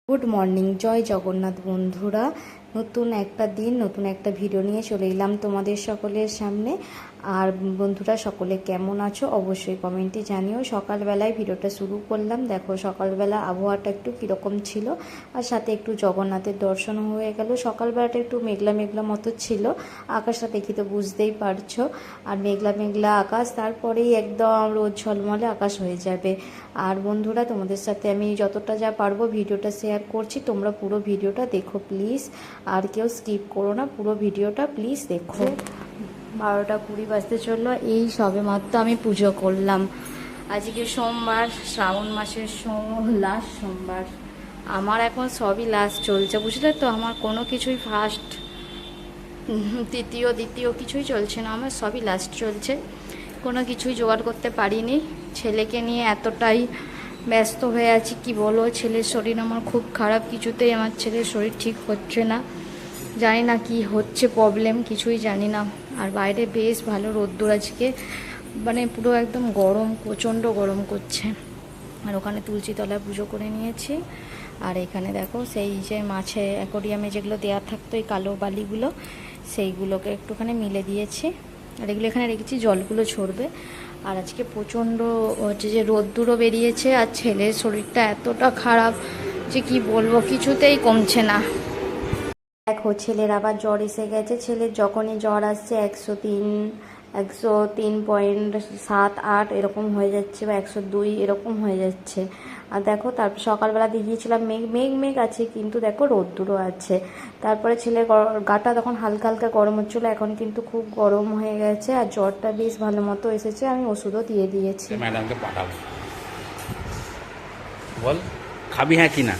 Good morning, জয় জগন্নাথ বন্ধুরা। নতুন একটা দিন, নতুন একটা ভিডিও নিয়ে চলে এলাম তোমাদের সকলের সামনে। আর বন্ধুরা সকলে কেমন আছো অবশ্যই কমেন্টে জানিও। সকালবেলায় ভিডিওটা শুরু করলাম। দেখো সকালবেলা আবহাওয়াটা একটু কীরকম ছিল, আর সাথে একটু জগন্নাথের দর্শন হয়ে গেল। সকালবেলাটা একটু মেঘলা মেঘলা মতো ছিল, আকাশটা দেখি তো বুঝতেই পারছো। আর মেঘলা মেঘলা আকাশ, তারপরেই একদম রোদ ঝলমলে আকাশ হয়ে যাবে। আর বন্ধুরা তোমাদের সাথে আমি যতটা যা পারবো ভিডিওটা শেয়ার করছি, তোমরা পুরো ভিডিওটা দেখো প্লিজ। আর কেউ স্কিপ করো না, পুরো ভিডিওটা প্লিজ দেখো। 12:20 বাজতে চললো, এই সবে মাত্র আমি পুজো করলাম। আজকে সোমবার, শ্রাবণ মাসের লাস্ট সোমবার। আমার এখন সবই লাস্ট চলছে, বুঝলে তো। আমার কোনো কিছুই ফার্স্ট, দ্বিতীয় কিছুই চলছে না, আমার সবই লাস্ট চলছে। কোনো কিছুই জোগাড় করতে পারিনি। ছেলেকে নিয়ে এতটাই ব্যস্ত হয়ে আছি কি বলবো। ছেলের শরীর আমার খুব খারাপ, কিছুতেই আমার ছেলের শরীর ঠিক হচ্ছে না। জানি না কি হচ্ছে প্রবলেম, কিছুই জানি না। আর বাইরে বেশ ভালো রোদ্দুর আজকে, মানে পুরো একদম গরম, প্রচণ্ড গরম করছে। আর ওখানে তুলসীতলায় পুজো করে নিয়েছি। আর এখানে দেখো সেই যে মাছে অ্যাকোরিয়ামে যেগুলো দেওয়া থাকতো, এই কালো বালিগুলো, সেইগুলোকে একটুখানি মিলে দিয়েছি। আর এগুলো এখানে রেখেছি, জলগুলো ঝরবে। আর আজকে প্রচণ্ড হচ্ছে যে রোদ্দুরও বেরিয়েছে, আর ছেলের শরীরটা এতটা খারাপ যে কি বলবো, কিছুতেই কমছে না। দেখো ছেলের আবার জ্বর এসে গেছে। ছেলের যখনই জ্বর আসছে 103.7-8 এরকম হয়ে যাচ্ছে, বা 102 এরকম হয়ে যাচ্ছে। আর দেখো তারপর সকালবেলা দেখিয়েছিলাম মেঘ আছে, কিন্তু দেখো রোদ্দুরও আছে। তারপরে ছেলের গাটা তখন হালকা হালকা গরম হচ্ছিলো, এখন কিন্তু খুব গরম হয়ে গেছে। আর জ্বরটা বেশ ভালো মতো এসেছে, আমি ওষুধও দিয়ে দিয়েছি। ম্যাডামকে পাঠাবো, বল খাবি হ্যাঁ কি না?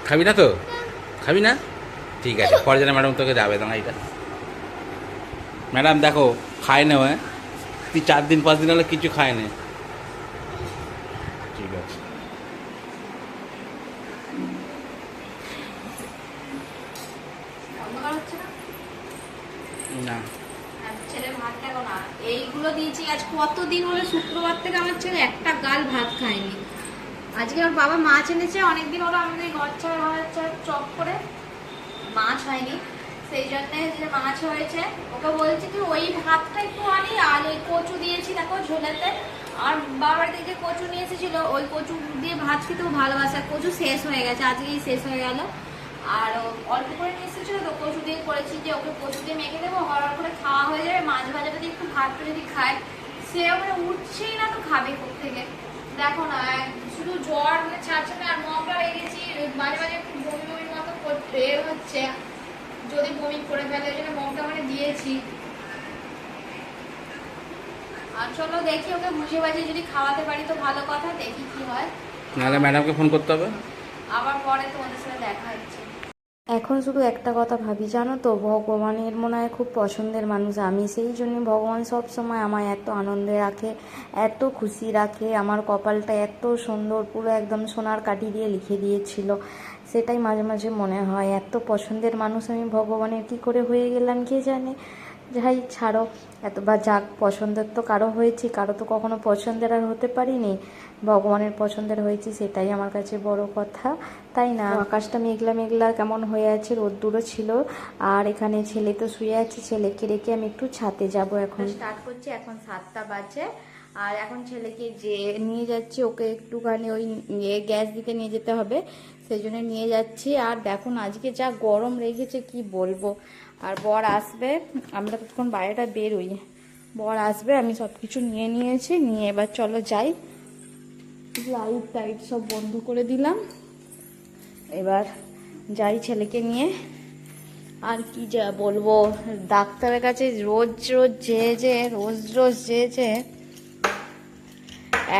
খাবি না তো? খাবি না? ঠিক আছে, পরে যেন ম্যাডাম তোকে যাবে না। এটা ম্যাডাম দেখো খায় না, হ্যাঁ তুই 4 দিন 5 দিন হলে কিছু খায় না। ঠিক আছে, না ছেলে ভাত দেখো না, এইগুলো দিয়েছি। আজ কতদিন হলো, শুক্রবার থেকে আমার ছেলে একটা গাল ভাত খায়নি। আজকে ওর বাবা মাছ এনেছে, অনেকদিন হলো আমাদের ঘর চপ করে মাছ হয়নি, সেই জন্য যে মাছ হয়েছে ওকে বলছি কি ওই ভাতটা একটু আনি। আর ওই কচু দিয়েছি দেখো ঝোলেতে। আর বাবার দিকে কচু নিয়ে এসেছিল, ওই কচু দিয়ে ভাত খেতেও ভালোবাসে। কচু শেষ হয়ে গেছে, আজকেই শেষ হয়ে গেল। আর অল্প করে নিয়ে এসেছিল তো, কচু দিয়ে করেছি যে ওকে কচু দিয়ে মেখে দেবো, হওয়ার করে খাওয়া হয়ে যাবে। মাছ ভাজাটা দিয়ে একটু ভাতটা যদি খায়, সেও মানে উঠছেই না, তো খাবে থেকে। দেখো না, শুধু জ্বর মানে ছাড়ছে না। আর মগটা রেখেছি, মাঝে মাঝে একটু বমি বমির মতো বের হচ্ছে, যদি বমি করে ফেলে, ওই জন্য মগটা মানে দিয়েছি। আর চলো দেখি, ওকে বুঝে বাজিয়ে যদি খাওয়াতে পারি তো ভালো কথা, দেখি কি হয়। নাহলে ম্যাডামকে ফোন করতে হবে। আবার পরে তোমাদের সাথে দেখা হচ্ছে। এখন শুধু একটা কথা ভাবি, জানো তো, ভগবানের মনে হয় খুব পছন্দের মানুষ আমি। সেই জন্য ভগবান সব সময় আমায় এত আনন্দে রাখে, এত খুশি রাখে। আমার কপালটা এত সুন্দর, পুরো একদম সোনার কাঠি দিয়ে লিখে দিয়েছিল। সেটাই মাঝে মাঝে মনে হয়, এত পছন্দের মানুষ আমি ভগবানের কী করে হয়ে গেলাম কে জানে। যাই ছাড়ো, এত বা যাক, পছন্দের তো কারো হয়েছি, কারো তো কখনো পছন্দের আর হতে পারিনি। ভগবানের পছন্দের হয়েছি, সেটাই আমার কাছে বড় কথা, তাই না? আকাশটা মেঘলা মেঘলা কেমন হয়ে আছে, রোদ্দুরও ছিল। আর এখানে ছেলে তো শুয়ে আছে, ছেলেকে রেখে আমি একটু ছাদে যাব। এখন স্টার্ট করছি, এখন 7টা বাজে। আর এখন ছেলেকে যে নিয়ে যাচ্ছি, ওকে একটুখানি ওই গ্যাস দিতে নিয়ে যেতে হবে, সেই জন্য নিয়ে যাচ্ছি। আর দেখুন আজকে যা গরম রেখেছে কি বলবো। আর বর আসবে, আমরা তখন বাইরেটা বেরোই, বর আসবে। আমি সব কিছু নিয়ে নিয়েছি, নিয়ে এবার চলো যাই। লাইট টাইট সব বন্ধ করে দিলাম, এবার যাই ছেলেকে নিয়ে। আর কি যা বলবো, ডাক্তারের কাছে রোজ যে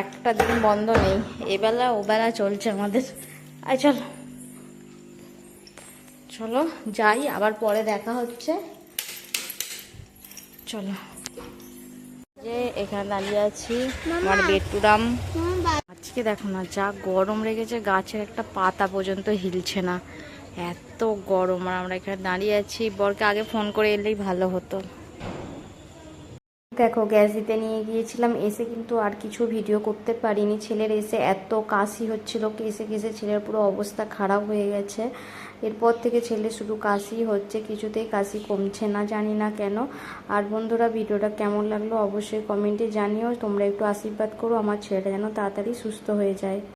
একটা দিন বন্ধ নেই, এবেলা ওবেলা চলছে আমাদের। আয় চলো চলো যাই, আবার পরে দেখা হচ্ছে, চলো। যে এখানে দাঁড়িয়ে আছি, আমার বেডরুম। আজকে দেখো না যা গরম রেখেছে, গাছের একটা পাতা পর্যন্ত হিলছে না, এত গরম। আর আমরা এখানে দাঁড়িয়ে আছি, বরকে আগে ফোন করে এলেই ভালো হতো। দেখো গ্যাস দিতে নিয়ে গিয়েছিলাম, এসে কিন্তু আর কিছু ভিডিও করতে পারিনি। ছেলের এসে এত কাশি হচ্ছিল, কেসে কেসে ছেলের পুরো অবস্থা খারাপ হয়ে গেছে। এরপর থেকে ছেলে শুধু কাশি হচ্ছে, কিছুতেই কাশি কমছে না, জানি না কেন। আর বন্ধুরা, ভিডিওটা কেমন লাগলো অবশ্যই কমেন্টে জানিও। তোমরা একটু আশীর্বাদ করো আমার ছেলেটা যেন তাড়াতাড়ি সুস্থ হয়ে যায়।